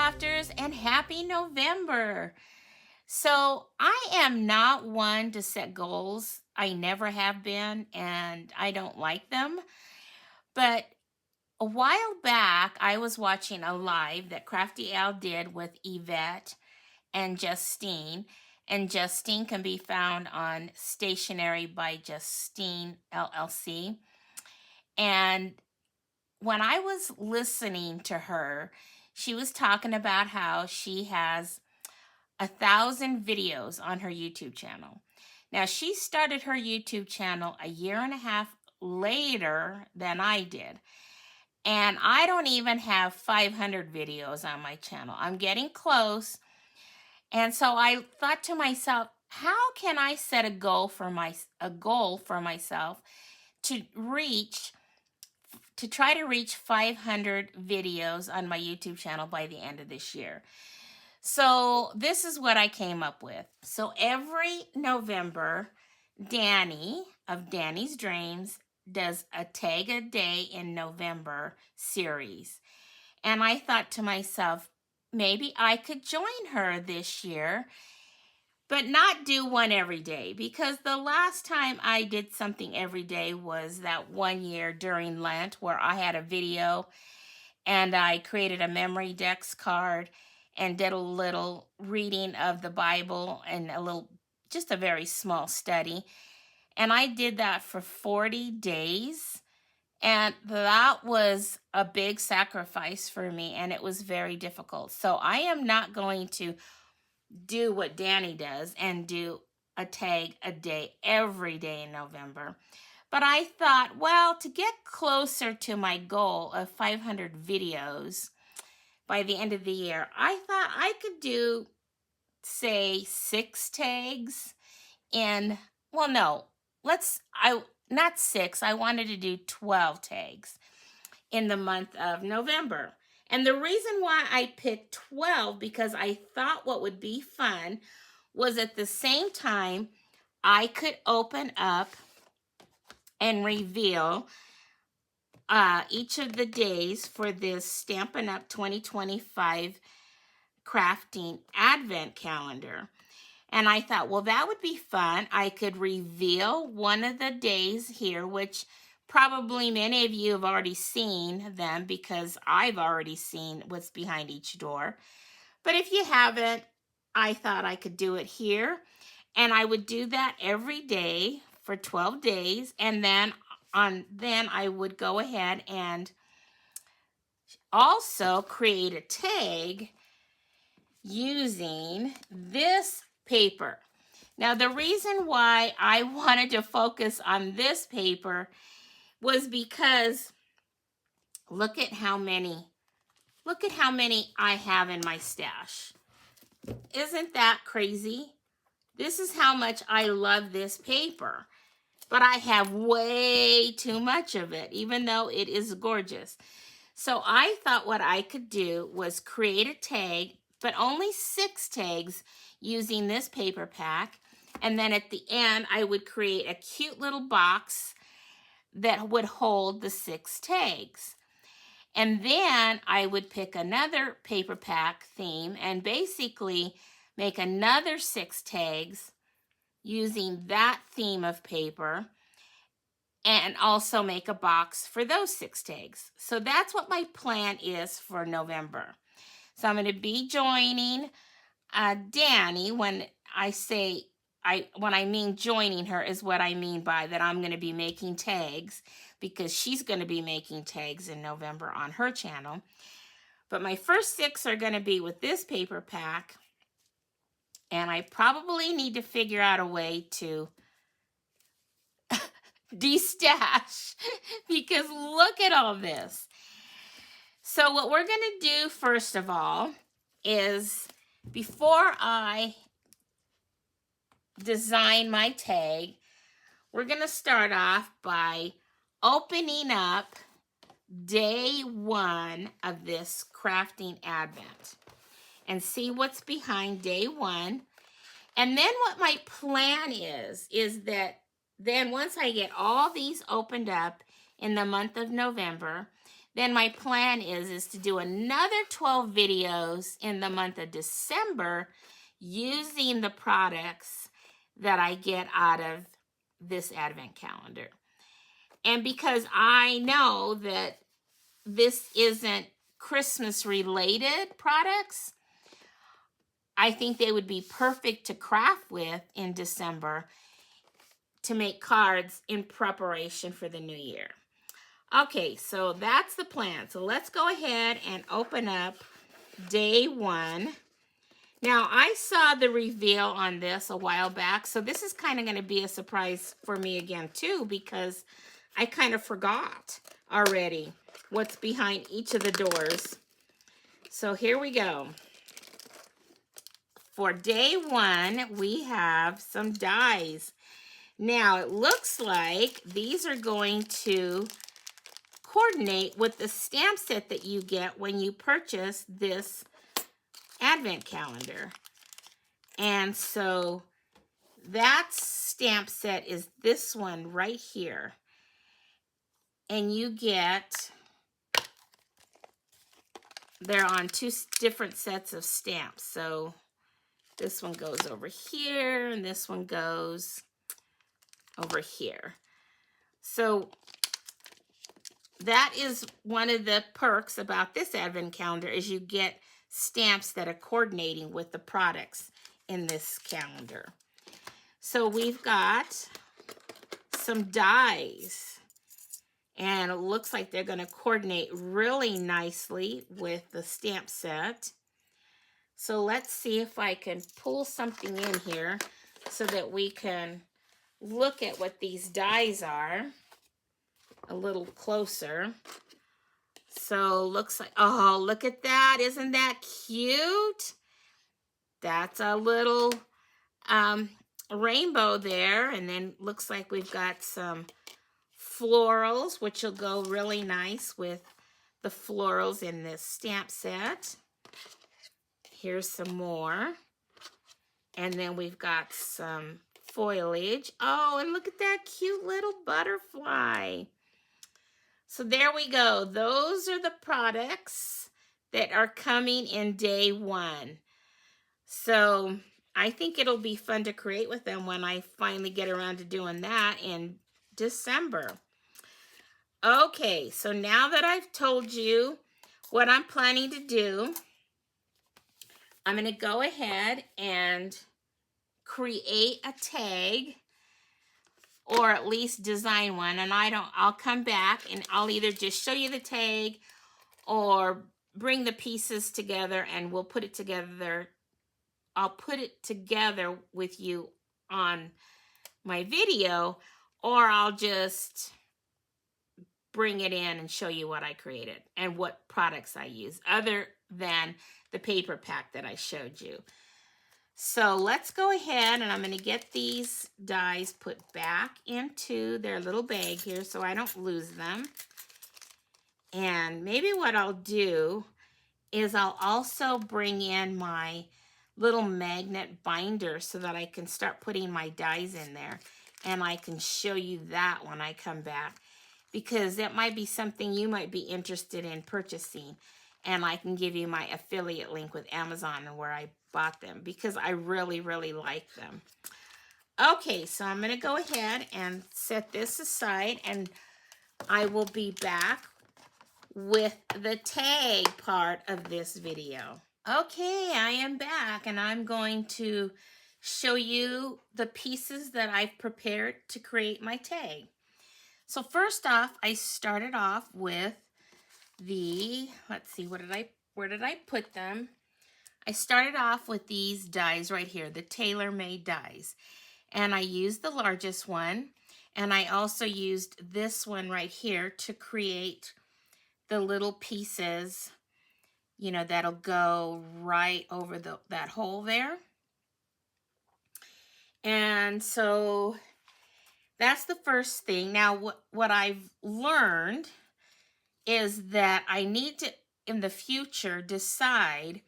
crafters, and happy November. So, I am not one to set goals. I never have been, and I don't like them. But a while back, I was watching a live that Crafty Al did with Yvette and Justine. And Justine can be found on Stationery by Justine LLC. And when I was listening to her, she was talking about how she has 1,000 videos on her YouTube channel. Now, she started her YouTube channel a year and a half later than I did. And I don't even have 500 videos on my channel. I'm getting close. And so I thought to myself, how can I set a goal for myself to try to reach 500 videos on my YouTube channel by the end of this year? So this is what I came up with. So every November, Danny of Danny's Dreams does a Tag a Day in November series. And I thought to myself, maybe I could join her this year, but not do one every day, because the last time I did something every day was that one year during Lent where I had a video and I created a memory dex card and did a little reading of the Bible and just a very small study. And I did that for 40 days. And that was a big sacrifice for me, and it was very difficult. So I am not going to do what Danny does and do a tag a day every day in November. But I thought, well, to get closer to my goal of 500 videos by the end of the year, I thought I could do, say, 6 tags in, well, no, not 6, I wanted to do 12 tags in the month of November. And the reason why I picked 12, because I thought what would be fun was at the same time I could open up and reveal each of the days for this Stampin' Up 2025 crafting advent calendar. And I thought, well, that would be fun. I could reveal one of the days here, which probably many of you have already seen them because I've already seen what's behind each door. But if you haven't, I thought I could do it here. And I would do that every day for 12 days. And then I would go ahead and also create a tag using this paper. Now, the reason why I wanted to focus on this paper was because look at how many I have in my stash. Isn't that crazy? This is how much I love this paper. But I have way too much of it, even though it is gorgeous. So I thought what I could do was create a tag, but only 6 tags using this paper pack. And then at the end, I would create a cute little box that would hold the 6 tags. And then I would pick another paper pack theme and basically make another 6 tags using that theme of paper, and also make a box for those 6 tags. So that's what my plan is for November. So I'm going to be joining Danny. When I mean joining her is what I mean by that I'm going to be making tags, because she's going to be making tags in November on her channel. But my first 6 are going to be with this paper pack. And I probably need to figure out a way to destash because look at all this. So what we're going to do first of all is, before I design my tag, we're going to start off by opening up day 1 of this crafting advent and see what's behind day 1. And then what my plan is that then once I get all these opened up in the month of November, then my plan is to do another 12 videos in the month of December using the products that I get out of this advent calendar. And because I know that this isn't Christmas related products, I think they would be perfect to craft with in December to make cards in preparation for the new year. Okay, so that's the plan. So let's go ahead and open up day 1. Now, I saw the reveal on this a while back, so this is kind of going to be a surprise for me again too, because I kind of forgot already what's behind each of the doors. So here we go. For day 1, we have some dies. Now, it looks like these are going to coordinate with the stamp set that you get when you purchase this advent calendar. And so that stamp set is this one right here. And you get, they're on 2 different sets of stamps. So this one goes over here and this one goes over here. So that is one of the perks about this advent calendar, is you get stamps that are coordinating with the products in this calendar. So we've got some dies, and it looks like they're going to coordinate really nicely with the stamp set. So let's see if I can pull something in here so that we can look at what these dies are a little closer. So looks like, oh, look at that. Isn't that cute? That's a little rainbow there. And then looks like we've got some florals, which will go really nice with the florals in this stamp set. Here's some more. And then we've got some foliage. Oh, and look at that cute little butterfly. So there we go. Those are the products that are coming in day 1. So I think it'll be fun to create with them when I finally get around to doing that in December. Okay, so now that I've told you what I'm planning to do, I'm going to go ahead and create a tag, or at least design one, and I'll come back and I'll either just show you the tag or bring the pieces together and we'll put it together. I'll put it together with you on my video, or I'll just bring it in and show you what I created and what products I use other than the paper pack that I showed you. So let's go ahead, and I'm going to get these dies put back into their little bag here so I don't lose them. And maybe what I'll do is I'll also bring in my little magnet binder so that I can start putting my dies in there. And I can show you that when I come back, because that might be something you might be interested in purchasing. And I can give you my affiliate link with Amazon and where I bought them, because I really, really like them. Okay, so I'm going to go ahead and set this aside, and I will be back with the tag part of this video. Okay, I am back, and I'm going to show you the pieces that I've prepared to create my tag. So first off, I started off with the, let's see, where did I put them? I started off with these dies right here, the tailor-made dies. And I used the largest one, and I also used this one right here to create the little pieces, you know, that'll go right over that hole there. And so that's the first thing. Now, what I've learned is that I need to, in the future, decide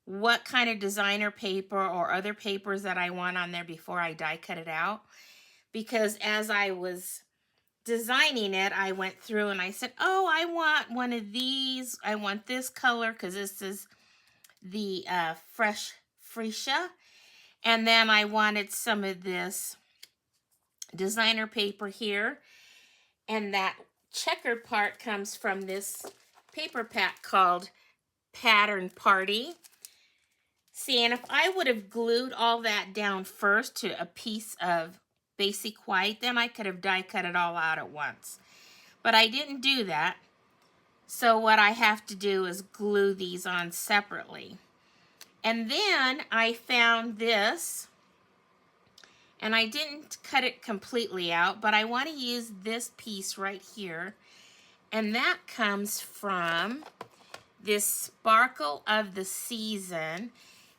what kind of designer paper or other papers that I want on there before I die cut it out. Because as I was designing it, I went through and I said, oh, I want one of these. I want this color because this is the fresh freesia. And then I wanted some of this designer paper here. And that checkered part comes from this paper pack called Pattern Party. See, and if I would have glued all that down first to a piece of basic white, then I could have die cut it all out at once. But I didn't do that. So what I have to do is glue these on separately. And then I found this, and I didn't cut it completely out, but I want to use this piece right here. And that comes from this Sparkle of the Season.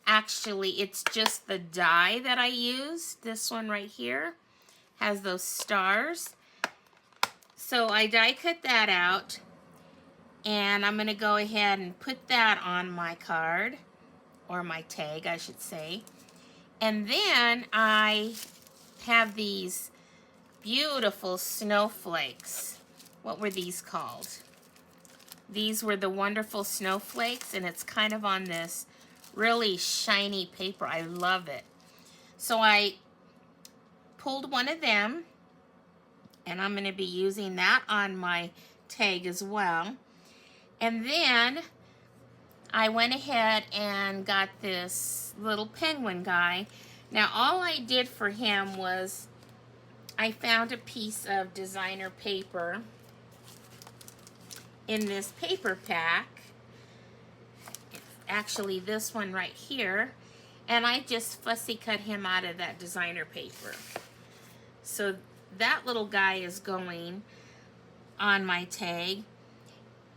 Actually, it's just the die that I used. This one right here has those stars. So I die cut that out, and I'm going to go ahead and put that on my card, or my tag, I should say. And then I have these beautiful snowflakes. What were these called? These were the wonderful snowflakes, and it's kind of on this really shiny paper. I love it. So I pulled one of them, and I'm going to be using that on my tag as well. And then I went ahead and got this little penguin guy. Now all I did for him was I found a piece of designer paper in this paper pack. Actually this one right here. And I just fussy cut him out of that designer paper. So that little guy is going on my tag.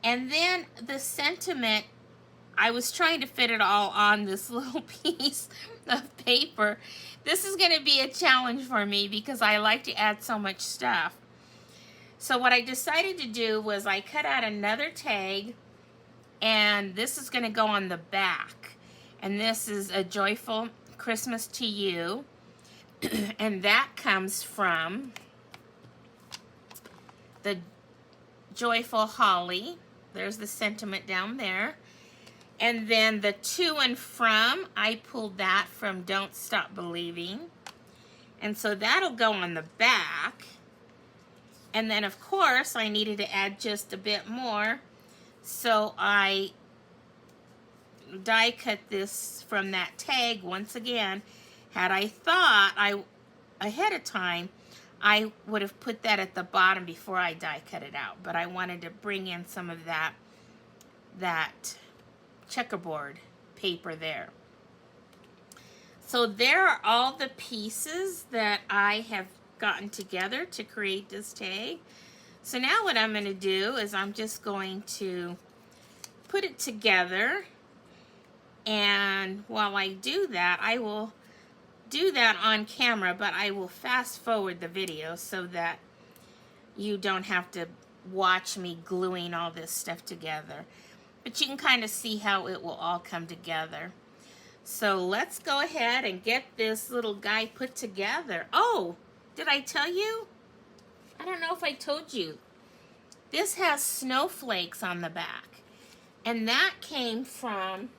And then the sentiment, I was trying to fit it all on this little piece of paper. This is going to be a challenge for me because I like to add so much stuff. So what I decided to do was I cut out another tag, and this is going to go on the back. And this is A Joyful Christmas to You. And that comes from the Joyful Holly. There's the sentiment down there. And then the to and from, I pulled that from Don't Stop Believing. And so that'll go on the back. And then of course I needed to add just a bit more. So I die cut this from that tag once again. Had I thought ahead of time, I would have put that at the bottom before I die cut it out. But I wanted to bring in some of that checkerboard paper there. So there are all the pieces that I have gotten together to create this tag. So now what I'm going to do is I'm just going to put it together, and while I do that, I will do that on camera, but I will fast forward the video so that you don't have to watch me gluing all this stuff together. But you can kind of see how it will all come together. So let's go ahead and get this little guy put together. Oh, did I tell you? I don't know if I told you. This has snowflakes on the back. And that came from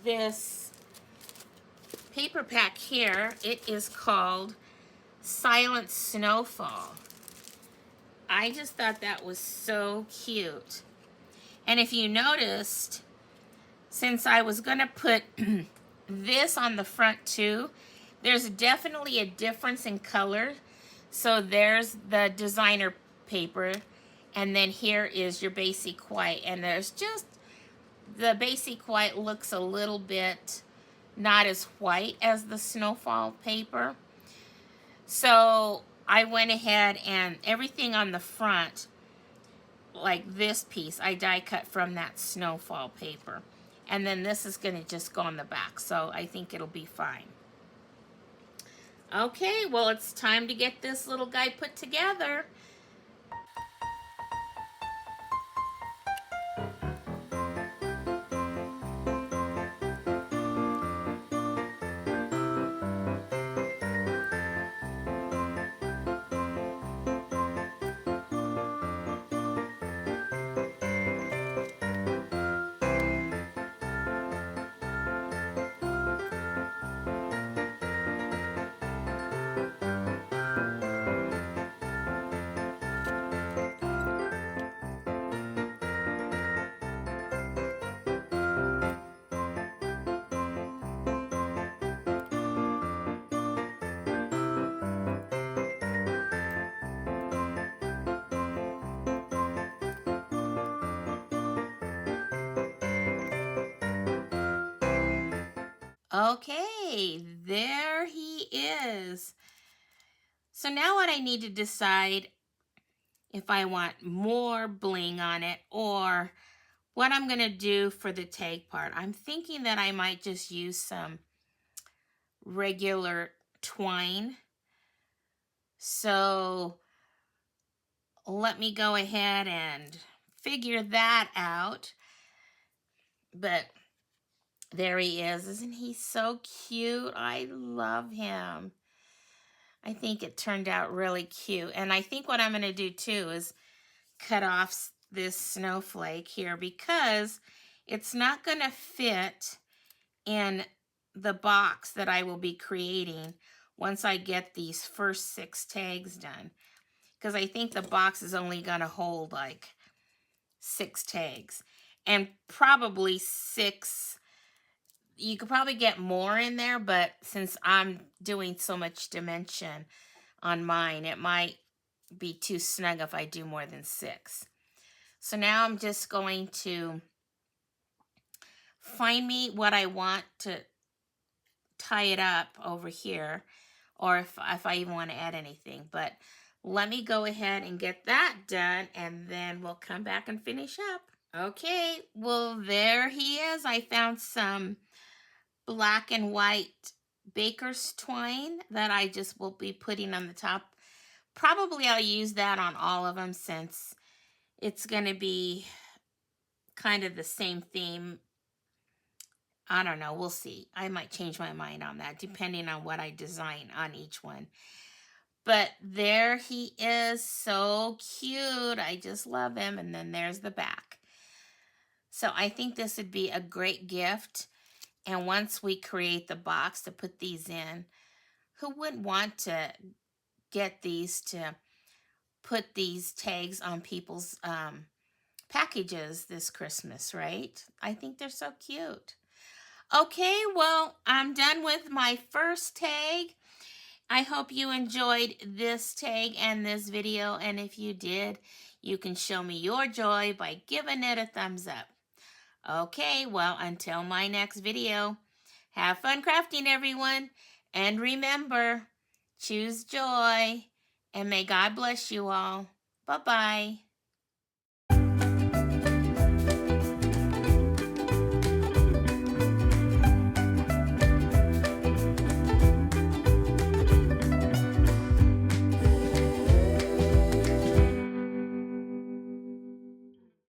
this paper pack here. It is called Silent Snowfall. I just thought that was so cute. And if you noticed, since I was going to put this on the front too, there's definitely a difference in color. So there's the designer paper, and then here is your basic white. And there's just, the basic white looks a little bit not as white as the snowfall paper. So I went ahead and everything on the front, like this piece, I die cut from that snowfall paper. And then this is going to just go on the back. So I think it'll be fine. Okay, well, it's time to get this little guy put together. Okay, there he is. So now what I need to decide if I want more bling on it or what I'm going to do for the tag part. I'm thinking that I might just use some regular twine. So let me go ahead and figure that out. But there he is. Isn't he so cute? I love him. I think it turned out really cute. And I think what I'm going to do too is cut off this snowflake here because it's not going to fit in the box that I will be creating once I get these first 6 tags done. Because I think the box is only going to hold like 6 tags. And probably 6, you could probably get more in there, but since I'm doing so much dimension on mine, it might be too snug if I do more than 6. So now I'm just going to find me what I want to tie it up over here, or if I even want to add anything. But let me go ahead and get that done, and then we'll come back and finish up. Okay, well, there he is. I found some black and white baker's twine that I just will be putting on the top. Probably I'll use that on all of them since it's going to be kind of the same theme. I don't know. We'll see. I might change my mind on that depending on what I design on each one. But there he is. So cute. I just love him. And then there's the back. So I think this would be a great gift. And once we create the box to put these in, who wouldn't want to get these to put these tags on people's packages this Christmas, right? I think they're so cute. Okay, well, I'm done with my first tag. I hope you enjoyed this tag and this video, and if you did, you can show me your joy by giving it a thumbs up. Okay, well, until my next video, have fun crafting, everyone, and remember, choose joy, and may God bless you all. Bye-bye.